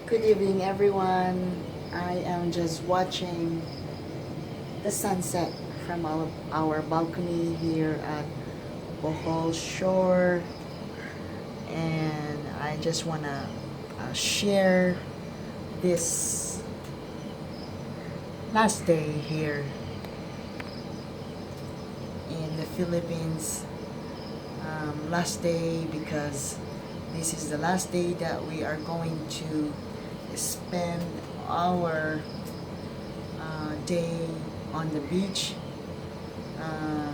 Good evening, everyone. I am just watching the sunset from our balcony here at Bohol Shore, and I just want to share this last day here in the Philippines. Last day because this is the last day that we are going to spend our day on the beach. Uh,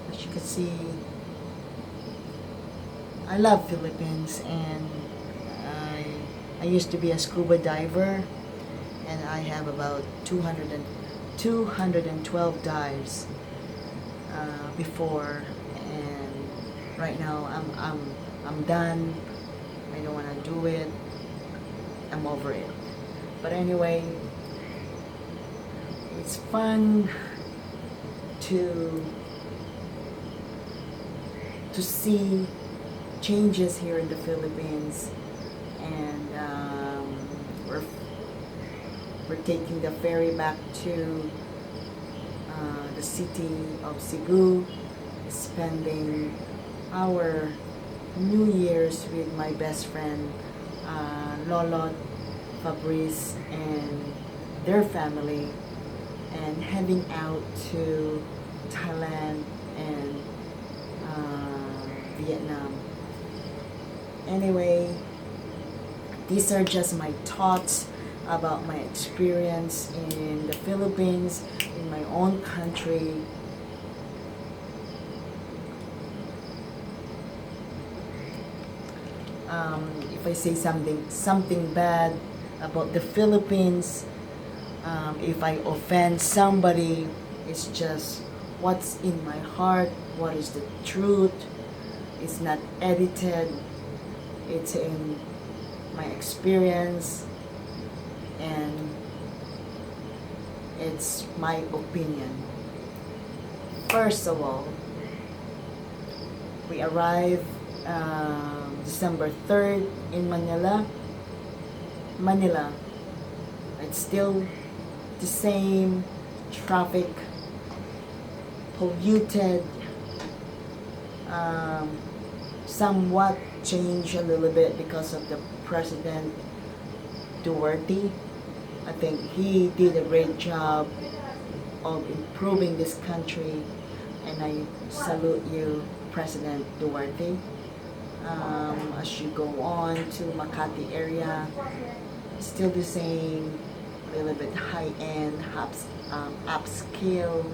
as you can see, I love Philippines, and I used to be a scuba diver, and I have about 212 dives before, and right now I'm done. I don't want to do it. I'm over it. But anyway, it's fun to see changes here in the Philippines, and we're taking the ferry back to the city of Cebu, spending our New Year's with my best friend Lolo, Fabrice, and their family, and heading out to Thailand and Vietnam. Anyway, these are just my thoughts about my experience in the Philippines, in my own country. If I say something bad about the Philippines, if I offend somebody, it's just what's in my heart, what is the truth. It's not edited, it's in my experience, and it's my opinion. First of all, we arrived December 3rd in Manila. It's still the same traffic, polluted, somewhat changed a little bit because of the President Duterte. I think he did a great job of improving this country, and I salute you, President Duterte. As you go on to Makati area, still the same, a little bit high-end, upscale.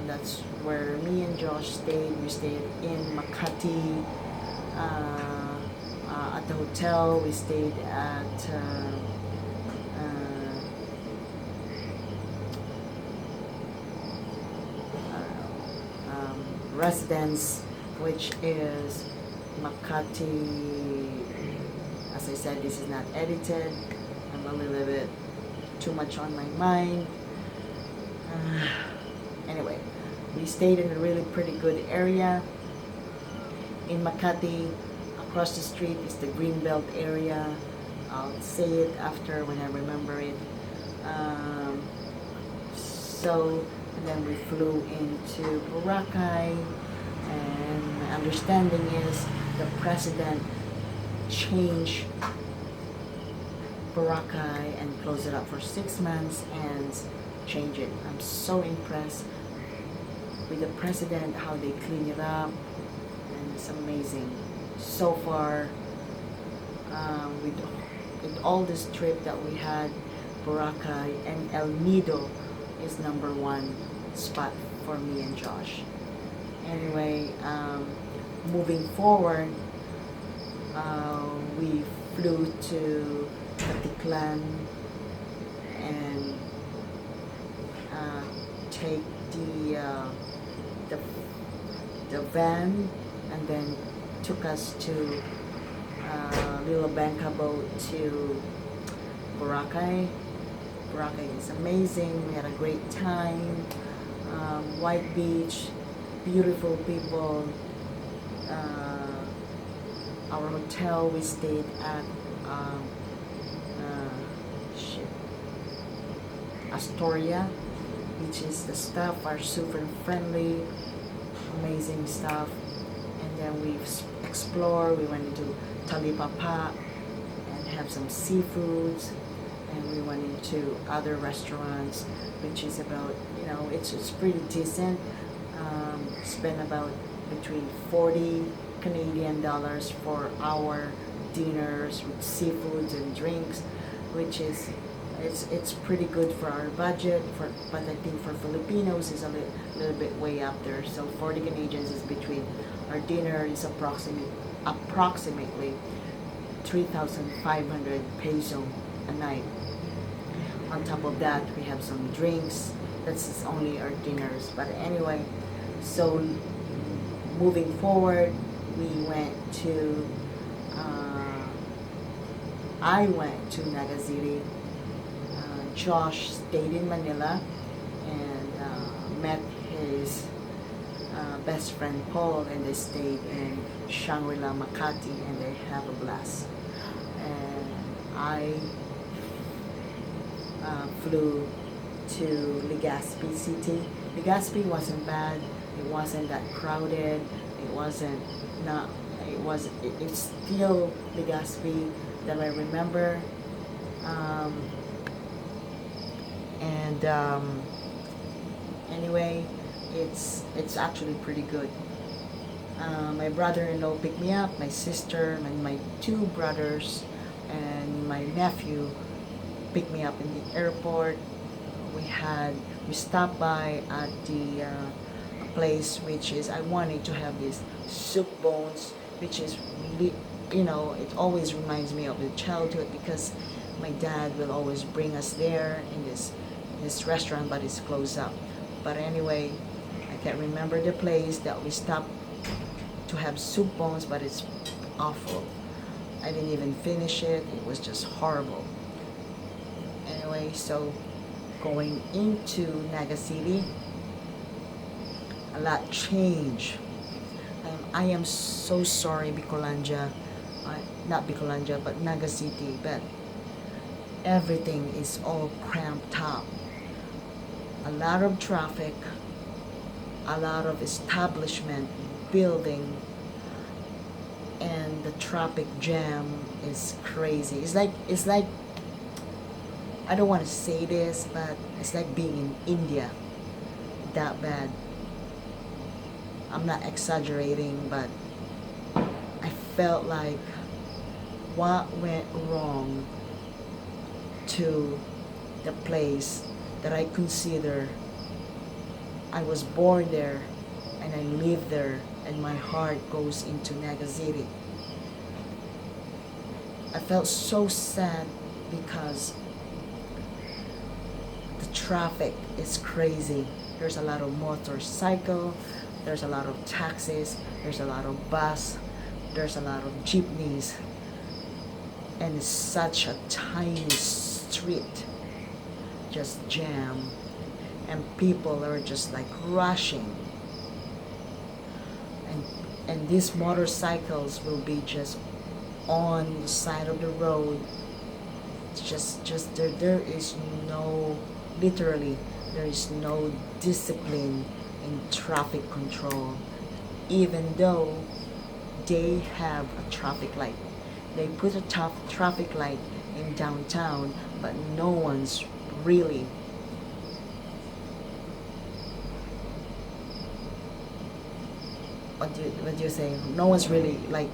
That's where me and Josh stayed. We stayed in Makati at the hotel. We stayed at residence, which is Makati. As I said, this is not edited. I'm a little bit too much on my mind. Anyway, we stayed in a really pretty good area in Makati. Across the street is the Greenbelt area. I'll say it after when I remember it. And then we flew into Boracay, and my understanding is the president changed Boracay and closed it up for 6 months and change it. I'm so impressed with the president, how they clean it up, and it's amazing. So far, with all this trip that we had, Boracay and El Nido is #1 spot for me and Josh. Anyway, moving forward, we flew to Katiklan and take the van, and then took us to Little Bangka boat to Boracay. Boracay is amazing. We had a great time. White beach, beautiful people, our hotel, we stayed at um, shit, Astoria, which is the staff are super friendly, amazing stuff. And then we explored. We went into Talipapa and have some seafoods, and we went into other restaurants, which is about, it's pretty decent. Spent about between 40 Canadian dollars for our dinners with seafoods and drinks, which is it's pretty good for our budget. But I think for Filipinos is a little bit way up there. So 40 Canadians is between, our dinner is approximately 3,500 peso a night. On top of that, we have some drinks. That's only our dinners. But anyway, so moving forward, we went to, I went to Naga City. Josh stayed in Manila and met his best friend Paul, and they stayed in Shangri-La Makati, and they have a blast. And I flew to Legazpi City. Legazpi wasn't bad. It wasn't that crowded. It wasn't not. It's still Legazpi that I remember. Anyway, it's actually pretty good. My brother-in-law picked me up, my sister and my two brothers and my nephew picked me up in the airport. We stopped by at the place, which is, I wanted to have this soup bones, which is really, it always reminds me of the childhood, because my dad will always bring us there in this restaurant, but it's closed up. But anyway, I can't remember the place that we stopped to have soup bones, but it's awful. I didn't even finish it. It was just horrible. Anyway, so going into Naga City, a lot changed. I am so sorry, Bicolanja, not Bicolanja, but Naga City, but everything is all cramped up. A lot of traffic, a lot of establishment, building, and the traffic jam is crazy. It's like I don't want to say this, but it's like being in India. That bad. I'm not exaggerating, but I felt like what went wrong to the place that I consider I was born there and I live there, and my heart goes into Naga City. I felt so sad because the traffic is crazy. There's a lot of motorcycle, there's a lot of taxis, there's a lot of bus, there's a lot of jeepneys, and it's such a tiny street, just jam, and people are just like rushing, and these motorcycles will be just on the side of the road. It's just there is no, literally there is no discipline in traffic control, even though they have a traffic light. They put a traffic light in downtown, but no one's really what do you say? No one's really like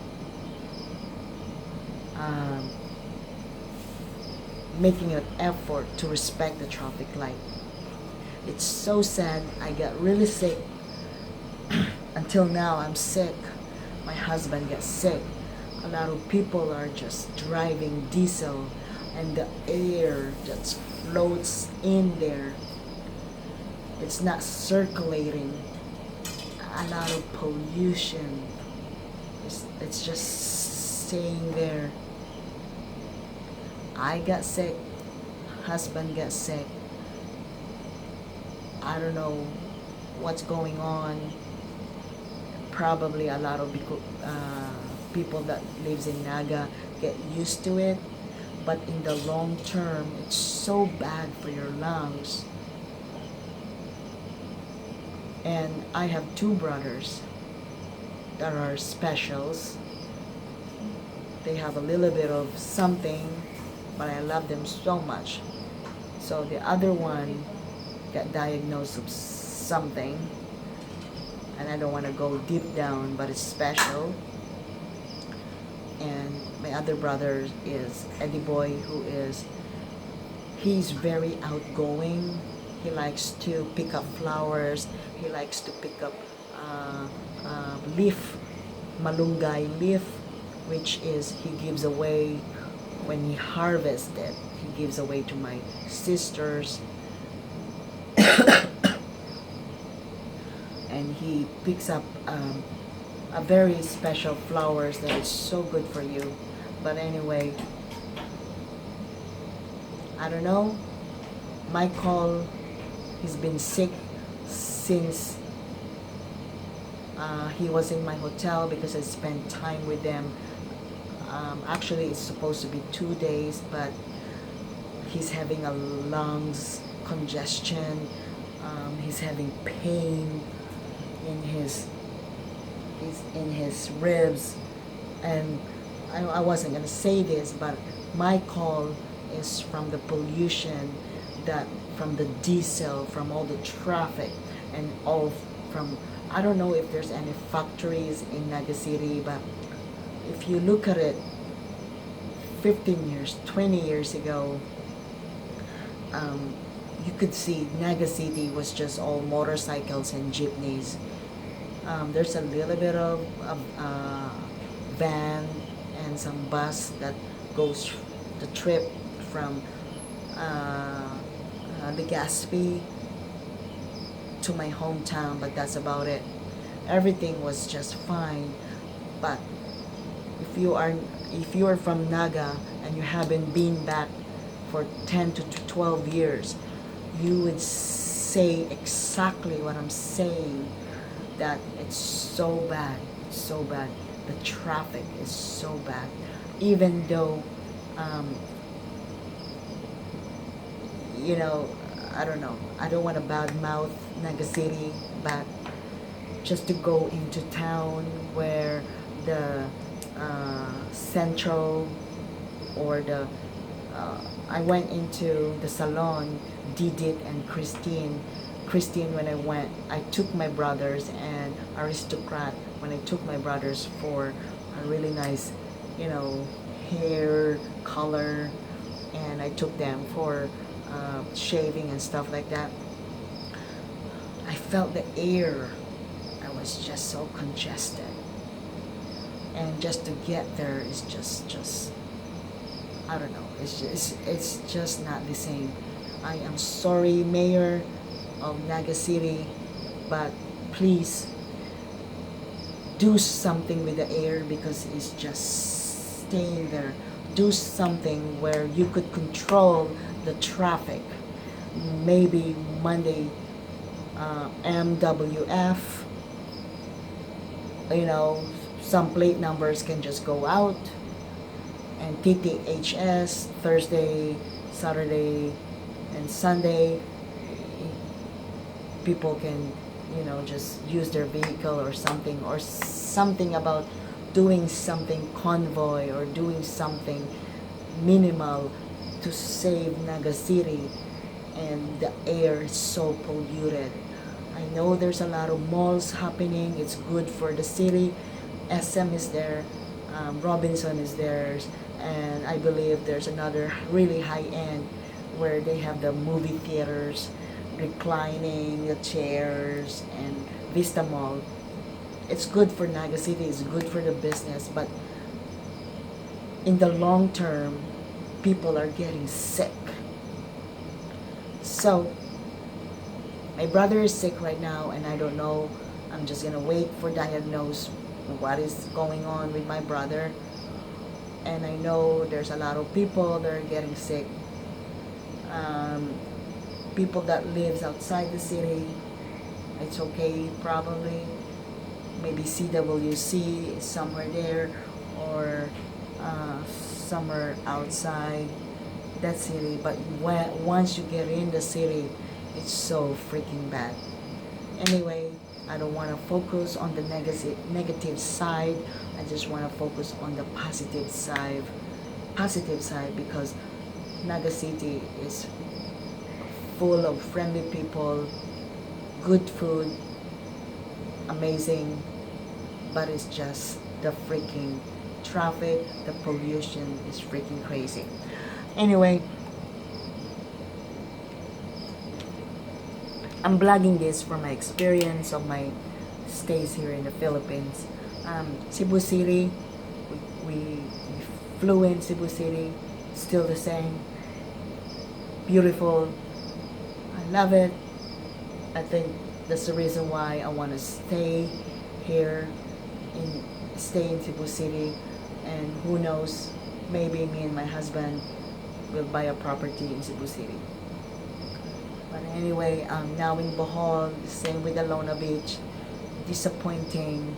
making an effort to respect the traffic light. It's so sad. I got really sick. Until now, I'm sick. My husband gets sick. A lot of people are just driving diesel, and the air just floats in there. It's not circulating. A lot of pollution. It's just staying there. I got sick. Husband got sick. I don't know what's going on. Probably a lot of people that lives in Naga get used to it, but in the long term, it's so bad for your lungs. And I have two brothers that are specials. They have a little bit of something, but I love them so much. So the other one got diagnosed with something, and I don't want to go deep down, but it's special. And my other brother is Eddie Boy, he's very outgoing. He likes to pick up flowers. He likes to pick up leaf, malunggay leaf, which is he gives away when he harvests it. He gives away to my sisters. And he picks up a very special flowers that is so good for you. But anyway, I don't know. Michael, he's been sick since he was in my hotel because I spent time with them. Actually, it's supposed to be 2 days, but he's having a lungs congestion. He's having pain in his ribs, and I wasn't gonna say this, but my call is from the pollution, that from the diesel, from all the traffic, and all from, I don't know if there's any factories in Naga City, but if you look at it 15 years, 20 years ago, you could see Naga City was just all motorcycles and jeepneys. There's a little bit of van and some bus that goes the trip from Legazpi to my hometown, but that's about it. Everything was just fine. But if you are from Naga and you haven't been back for 10 to 12 years, you would say exactly what I'm saying, that it's so bad, so bad. The traffic is so bad. Even though, I don't know, I don't want to badmouth Naga City, but just to go into town where the central or the I went into the salon, Didit and Christine. Christine, when I went, I took my brothers, and Aristocrat, when I took my brothers for a really nice, hair color, and I took them for shaving and stuff like that. I felt the air. I was just so congested. And just to get there is just I don't know. It's just not the same. I am sorry, Mayor of Naga City, but please do something with the air, because it's just staying there. Do something where you could control the traffic. Maybe Monday, MWF, some plate numbers can just go out, and TTHS Thursday, Saturday, and Sunday, people can just use their vehicle or something about doing something convoy or doing something minimal to save Naga City. And the air is so polluted. I know there's a lot of malls happening. It's good for the city. SM is there, Robinson is there, and I believe there's another really high end where they have the movie theaters, reclining, the chairs, and Vista Mall. It's good for Naga City, it's good for the business, but in the long term, people are getting sick. So, my brother is sick right now, and I don't know. I'm just gonna wait for diagnose what is going on with my brother. And I know there's a lot of people that are getting sick. People that lives outside the city, it's okay probably. Maybe CWC is somewhere there, or somewhere outside that city, but once you get in the city, it's so freaking bad. Anyway, I don't want to focus on the negative side. I just want to focus on the positive side, because Naga City is full of friendly people, good food, amazing, but it's just the freaking traffic, the pollution is freaking crazy. Anyway, I'm blogging this from my experience of my stays here in the Philippines. Cebu City, we flew in Cebu City, still the same, beautiful. I love it. I think that's the reason why I want to stay here, stay in Cebu City, and who knows, maybe me and my husband will buy a property in Cebu City. But anyway, now in Bohol, same with Alona Beach, disappointing.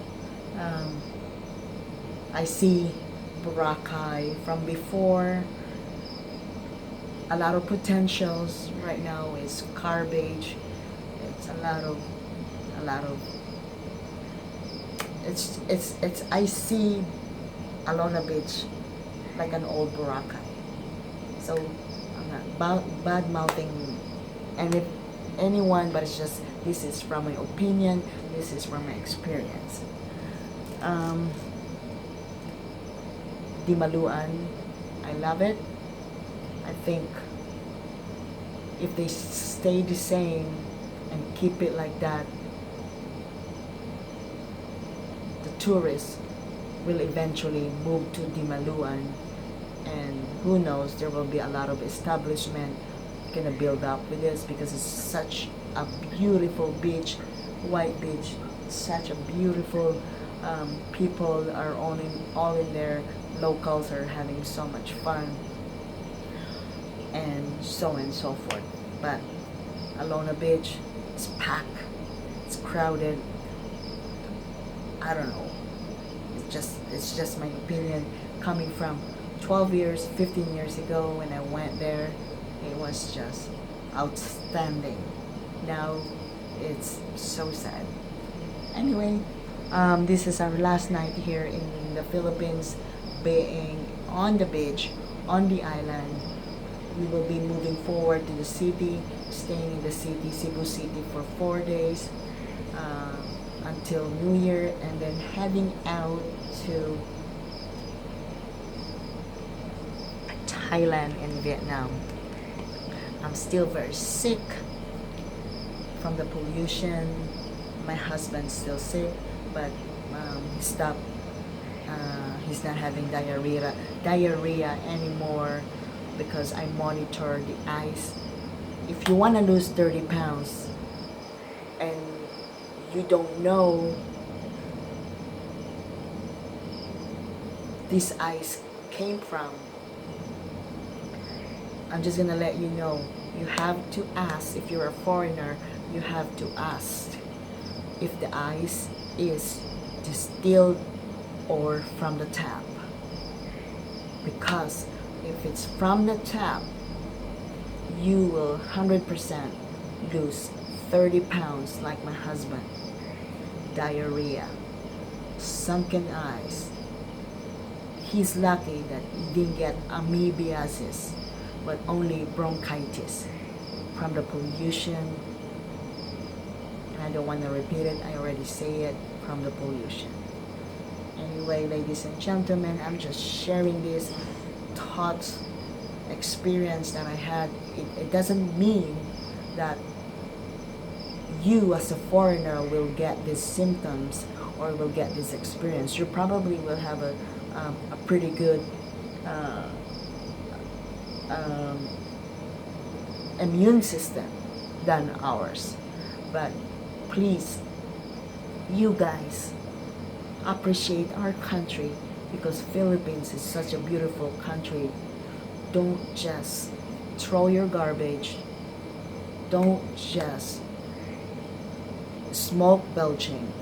I see Boracay from before, a lot of potentials. Right now is garbage. It's a lot of it's I see Alona Beach like an old Boracay. So I'm not bad mouthing anyone, but it's just, this is from my opinion, this is from my experience. Dimaluan, I love it. I think if they stay the same and keep it like that, the tourists will eventually move to Dimaluan, and who knows, there will be a lot of establishment gonna build up with this, because it's such a beautiful beach, white beach, such a beautiful, people are all in there, locals are having so much fun, and so on and so forth. But Alona Beach, it's packed, it's crowded. I don't know, it's just my opinion, coming from 12 years, 15 years ago when I went there. It was just outstanding. Now it's so sad. Anyway, this is our last night here in the Philippines, being on the beach, on the island. We will be moving forward to the city, staying in the city, Cebu City, for 4 days until New Year, and then heading out to Thailand and Vietnam. I'm still very sick from the pollution. My husband's still sick, but he stopped. He's not having diarrhea anymore, because I monitor the ice. If you want to lose 30 pounds and you don't know this ice came from, I'm just gonna let you know, you have to ask. If you're a foreigner, you have to ask if the ice is distilled or from the tap. Because if it's from the tap, you will 100% lose 30 pounds like my husband. Diarrhea, sunken eyes. He's lucky that he didn't get amoebiasis, but only bronchitis from the pollution. I don't want to repeat it, I already say it, from the pollution. Anyway, ladies and gentlemen, I'm just sharing this thoughts, experience that I had. It doesn't mean that you as a foreigner will get these symptoms or will get this experience. You probably will have a pretty good immune system than ours. But please, you guys, appreciate our country, because Philippines is such a beautiful country. Don't just throw your garbage. Don't just smoke belching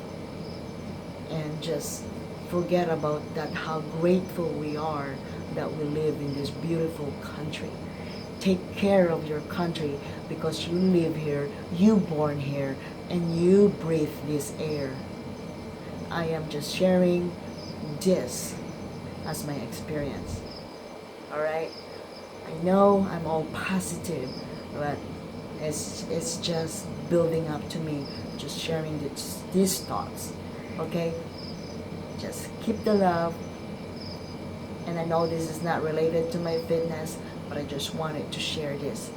and just forget about that, how grateful we are that we live in this beautiful country. Take care of your country because you live here, you born here, and you breathe this air. I am just sharing this as my experience. Alright? I know I'm all positive, but it's just building up to me, just sharing these thoughts. Okay? Just keep the love. And I know this is not related to my fitness, but I just wanted to share this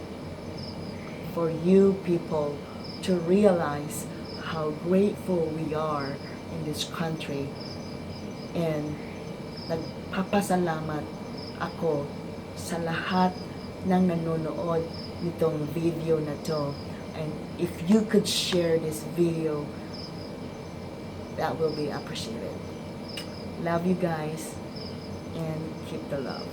for you people to realize how grateful we are in this country. And nagpapasalamat ako sa lahat ng nanonood nitong video na to. And if you could share this video, that will be appreciated. Love you guys and keep the love.